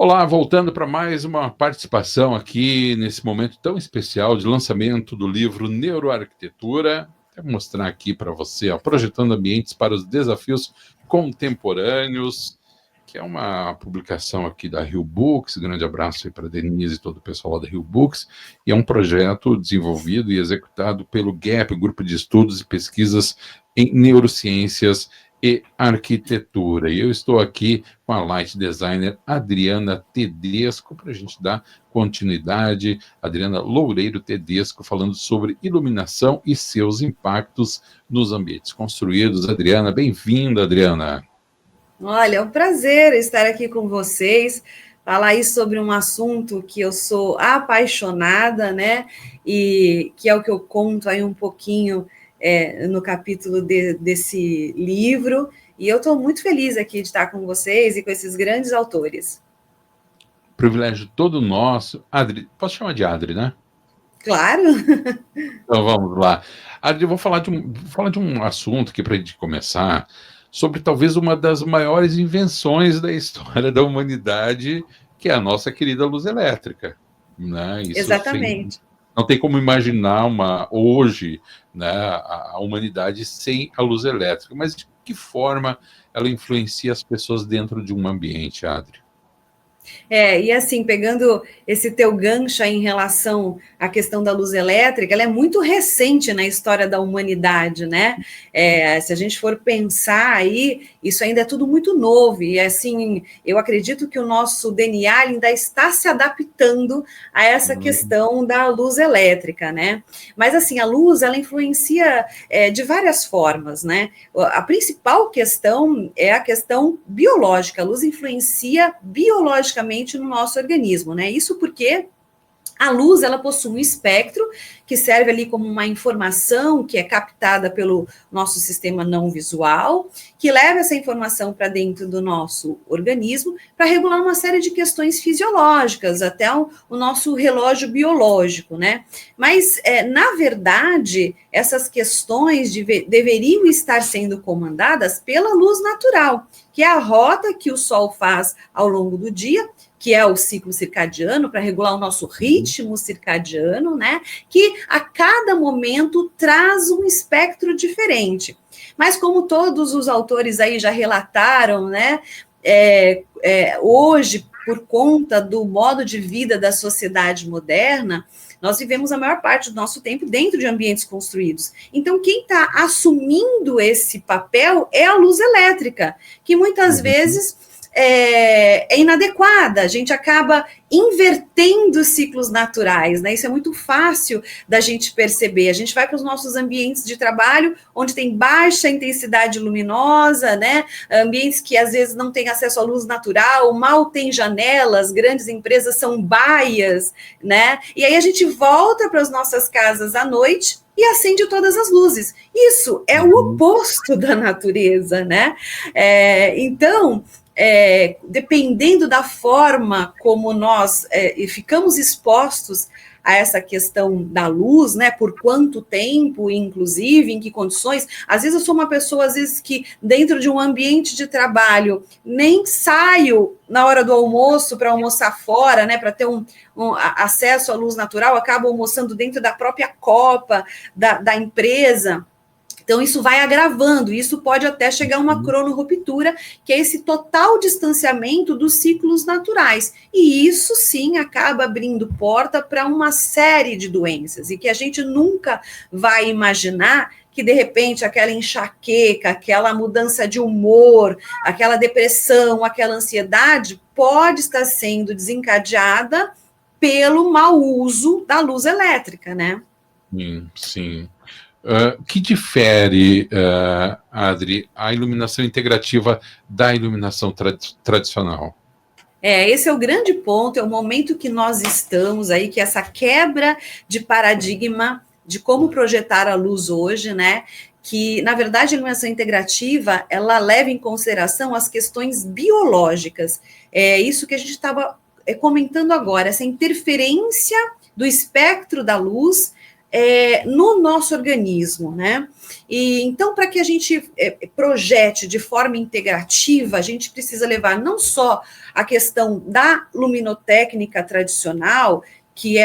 Olá, voltando para mais uma participação aqui nesse momento tão especial de lançamento do livro Neuroarquitetura. Vou mostrar aqui para você, ó, Projetando Ambientes para os Desafios Contemporâneos, que é uma publicação aqui da Rio Books. Grande abraço aí para a Denise e todo o pessoal lá da Rio Books. E é um projeto desenvolvido e executado pelo GAP, Grupo de Estudos e Pesquisas em Neurociências e Arquitetura. E eu estou aqui com a light designer Adriana Tedesco para a gente dar continuidade. Adriana Loureiro Tedesco falando sobre iluminação e seus impactos nos ambientes construídos. Adriana, bem-vinda, Adriana. Olha, é um prazer estar aqui com vocês, falar aí sobre um assunto que eu sou apaixonada, né? E que é o que eu conto aí um pouquinho no capítulo desse livro. E eu estou muito feliz aqui de estar com vocês e com esses grandes autores. Privilégio todo nosso. Adri, posso chamar de Adri, né? Claro. Então vamos lá. Adri, eu vou falar de um assunto aqui para a gente começar, sobre talvez uma das maiores invenções da história da humanidade, que é a nossa querida luz elétrica, né? Isso Exatamente. não tem como imaginar hoje, né, a humanidade sem a luz elétrica. Mas de que forma ela influencia as pessoas dentro de um ambiente, Adri? E assim, pegando esse teu gancho em relação à questão da luz elétrica, ela é muito recente na história da humanidade, né? Se a gente for pensar aí, isso ainda é tudo muito novo, e assim, eu acredito que o nosso DNA ainda está se adaptando a essa questão da luz elétrica, né? Mas assim, a luz, ela influencia de várias formas, né? A principal questão é a questão biológica, a luz influencia biologicamente no nosso organismo, né? Isso porque a luz, ela possui um espectro que serve ali como uma informação que é captada pelo nosso sistema não visual, que leva essa informação para dentro do nosso organismo para regular uma série de questões fisiológicas, até o nosso relógio biológico, né? Mas, na verdade, essas questões deveriam estar sendo comandadas pela luz natural, que é a rota que o Sol faz ao longo do dia, que é o ciclo circadiano, para regular o nosso ritmo circadiano, né? Que a cada momento traz um espectro diferente. Mas como todos os autores aí já relataram, né? Hoje, por conta do modo de vida da sociedade moderna, nós vivemos a maior parte do nosso tempo dentro de ambientes construídos. Então, quem está assumindo esse papel é a luz elétrica, que muitas vezes é inadequada, a gente acaba invertendo ciclos naturais, né? Isso é muito fácil da gente perceber. A gente vai para os nossos ambientes de trabalho, onde tem baixa intensidade luminosa, né? Ambientes que às vezes não têm acesso à luz natural, mal tem janelas, grandes empresas são baias, né? E aí a gente volta para as nossas casas à noite e acende todas as luzes. Isso é o oposto da natureza, né? Então, dependendo da forma como nós ficamos expostos a essa questão da luz, né, por quanto tempo, inclusive, em que condições, às vezes eu sou uma pessoa, às vezes, que dentro de um ambiente de trabalho, nem saio na hora do almoço para almoçar fora, né, para ter um acesso à luz natural, acabo almoçando dentro da própria copa da empresa. Então, isso vai agravando, isso pode até chegar a uma cronorruptura, que é esse total distanciamento dos ciclos naturais. E isso, sim, acaba abrindo porta para uma série de doenças, e que a gente nunca vai imaginar que, de repente, aquela enxaqueca, aquela mudança de humor, aquela depressão, aquela ansiedade, pode estar sendo desencadeada pelo mau uso da luz elétrica, né? Sim. Que difere, Adri, a iluminação integrativa da iluminação tradicional? Esse é o grande ponto, é o momento que nós estamos aí, que essa quebra de paradigma de como projetar a luz hoje, né? Que, na verdade, a iluminação integrativa, ela leva em consideração as questões biológicas. É isso que a gente estava comentando agora, essa interferência do espectro da luz no nosso organismo, né? E então, para que a gente projete de forma integrativa, a gente precisa levar não só a questão da luminotécnica tradicional,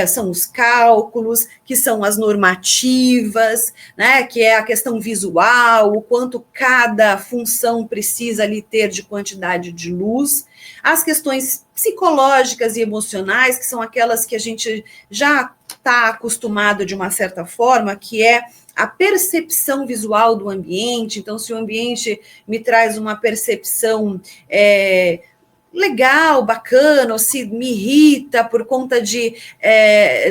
são os cálculos, que são as normativas, né, que é a questão visual, o quanto cada função precisa ali ter de quantidade de luz, as questões psicológicas e emocionais, que são aquelas que a gente já está acostumado de uma certa forma, que é a percepção visual do ambiente. Então, se o ambiente me traz uma percepção legal, bacana, ou se me irrita por conta de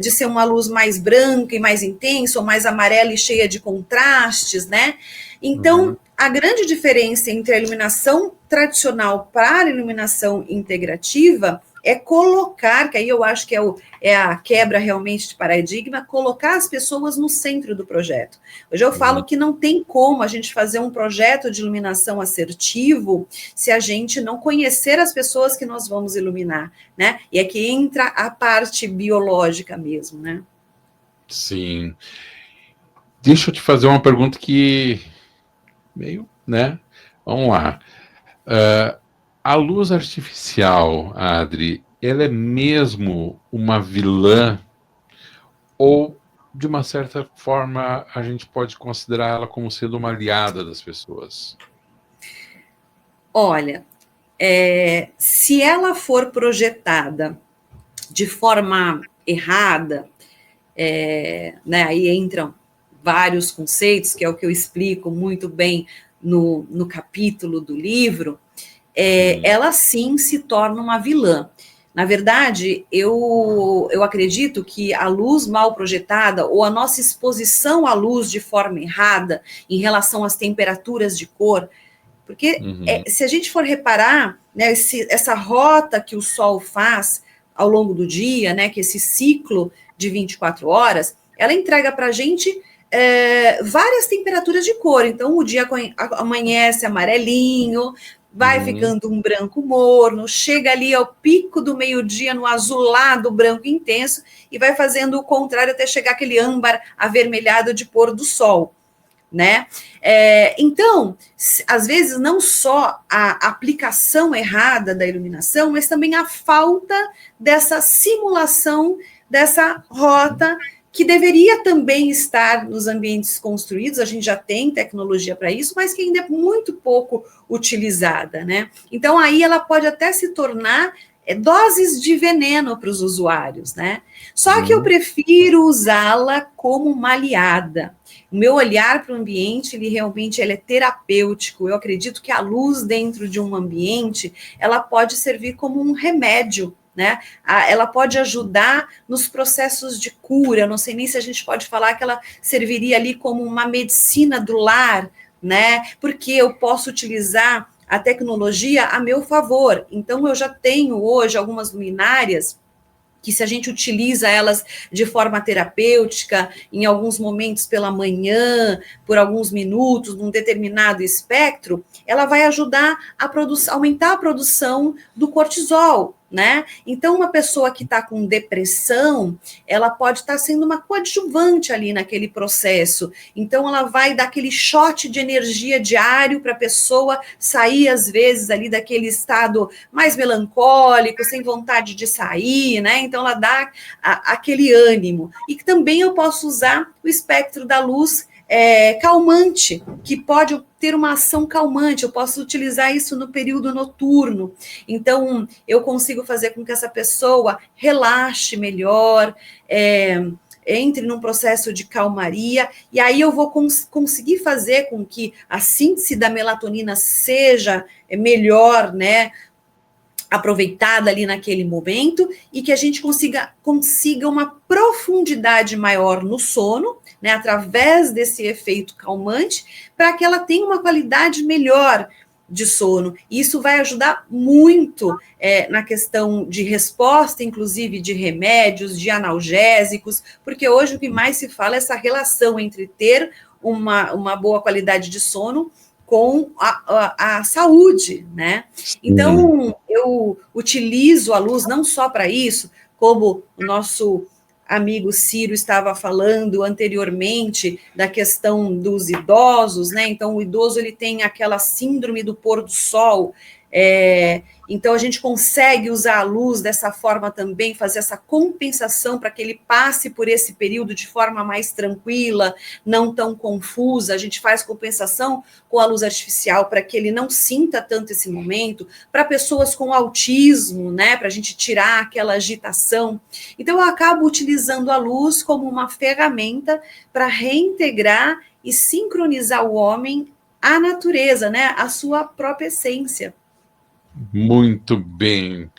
ser uma luz mais branca e mais intensa, ou mais amarela e cheia de contrastes, né? Então, a grande diferença entre a iluminação tradicional para a iluminação integrativa é colocar, que aí eu acho que é a quebra realmente de paradigma, colocar as pessoas no centro do projeto. Hoje eu falo que não tem como a gente fazer um projeto de iluminação assertivo se a gente não conhecer as pessoas que nós vamos iluminar, né? E é que entra a parte biológica mesmo, né? Sim. Deixa eu te fazer uma pergunta que meio, né? Vamos lá. A luz artificial, Adri, ela é mesmo uma vilã ou, de uma certa forma, a gente pode considerar ela como sendo uma aliada das pessoas? Olha, se ela for projetada de forma errada, né, aí entram vários conceitos, que é o que eu explico muito bem no capítulo do livro, ela sim se torna uma vilã. Na verdade, eu acredito que a luz mal projetada ou a nossa exposição à luz de forma errada em relação às temperaturas de cor, porque se a gente for reparar, né, essa rota que o Sol faz ao longo do dia, né, que esse ciclo de 24 horas, ela entrega para a gente várias temperaturas de cor. Então, o dia amanhece amarelinho, vai ficando um branco morno, chega ali ao pico do meio-dia no azulado branco intenso e vai fazendo o contrário até chegar aquele âmbar avermelhado de pôr do sol, né? Então, às vezes, não só a aplicação errada da iluminação, mas também a falta dessa simulação dessa rota que deveria também estar nos ambientes construídos. A gente já tem tecnologia para isso, mas que ainda é muito pouco utilizada, né? Então, aí ela pode até se tornar doses de veneno para os usuários, né? Só que eu prefiro usá-la como uma aliada. O meu olhar para o ambiente, ele realmente é terapêutico. Eu acredito que a luz dentro de um ambiente, ela pode servir como um remédio, né? Ela pode ajudar nos processos de cura. Eu não sei nem se a gente pode falar que ela serviria ali como uma medicina do lar, né? Porque eu posso utilizar a tecnologia a meu favor. Então, eu já tenho hoje algumas luminárias que, se a gente utiliza elas de forma terapêutica, em alguns momentos pela manhã, por alguns minutos, num determinado espectro, ela vai ajudar a aumentar a produção do cortisol, né? Então, uma pessoa que está com depressão, ela pode estar sendo uma coadjuvante ali naquele processo. Então, ela vai dar aquele shot de energia diário para a pessoa sair, às vezes, ali daquele estado mais melancólico, sem vontade de sair, né? Então, ela dá aquele ânimo. E que também eu posso usar o espectro da luz calmante, que pode ter uma ação calmante. Eu posso utilizar isso no período noturno. Então, eu consigo fazer com que essa pessoa relaxe melhor, entre num processo de calmaria, e aí eu vou conseguir fazer com que a síntese da melatonina seja melhor, né, aproveitada ali naquele momento, e que a gente consiga uma profundidade maior no sono, né, através desse efeito calmante, para que ela tenha uma qualidade melhor de sono. Isso vai ajudar muito na questão de resposta, inclusive de remédios, de analgésicos, porque hoje o que mais se fala é essa relação entre ter uma boa qualidade de sono com a saúde, né? Então, eu utilizo a luz não só para isso, como o nosso amigo Ciro estava falando anteriormente da questão dos idosos, né? Então, o idoso ele tem aquela síndrome do pôr do sol. Então, a gente consegue usar a luz dessa forma também, fazer essa compensação para que ele passe por esse período de forma mais tranquila, não tão confusa. A gente faz compensação com a luz artificial para que ele não sinta tanto esse momento. Para pessoas com autismo, né, para a gente tirar aquela agitação. Então, eu acabo utilizando a luz como uma ferramenta para reintegrar e sincronizar o homem à natureza, né, à sua própria essência. Muito bem.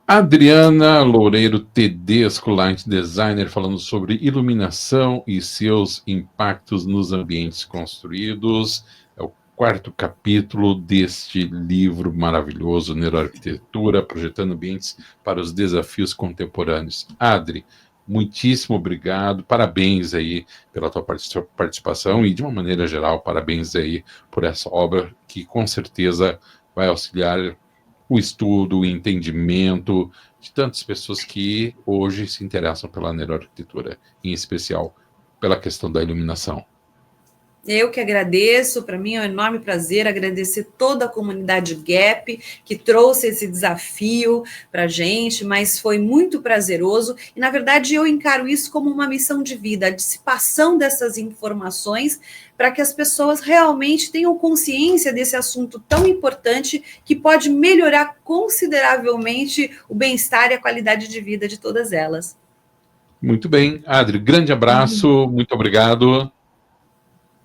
Adriana Loureiro Tedesco, Light Designer, falando sobre iluminação e seus impactos nos ambientes construídos. É o 4º capítulo deste livro maravilhoso, Neuroarquitetura, projetando ambientes para os desafios contemporâneos. Adri, muitíssimo obrigado, parabéns aí pela tua participação e, de uma maneira geral, parabéns aí por essa obra que, com certeza, vai auxiliar o estudo, o entendimento de tantas pessoas que hoje se interessam pela neuroarquitetura, em especial pela questão da iluminação. Eu que agradeço, para mim é um enorme prazer agradecer toda a comunidade GAP que trouxe esse desafio para a gente, mas foi muito prazeroso e, na verdade, eu encaro isso como uma missão de vida, a dissipação dessas informações para que as pessoas realmente tenham consciência desse assunto tão importante que pode melhorar consideravelmente o bem-estar e a qualidade de vida de todas elas. Muito bem, Adri, grande abraço, muito obrigado.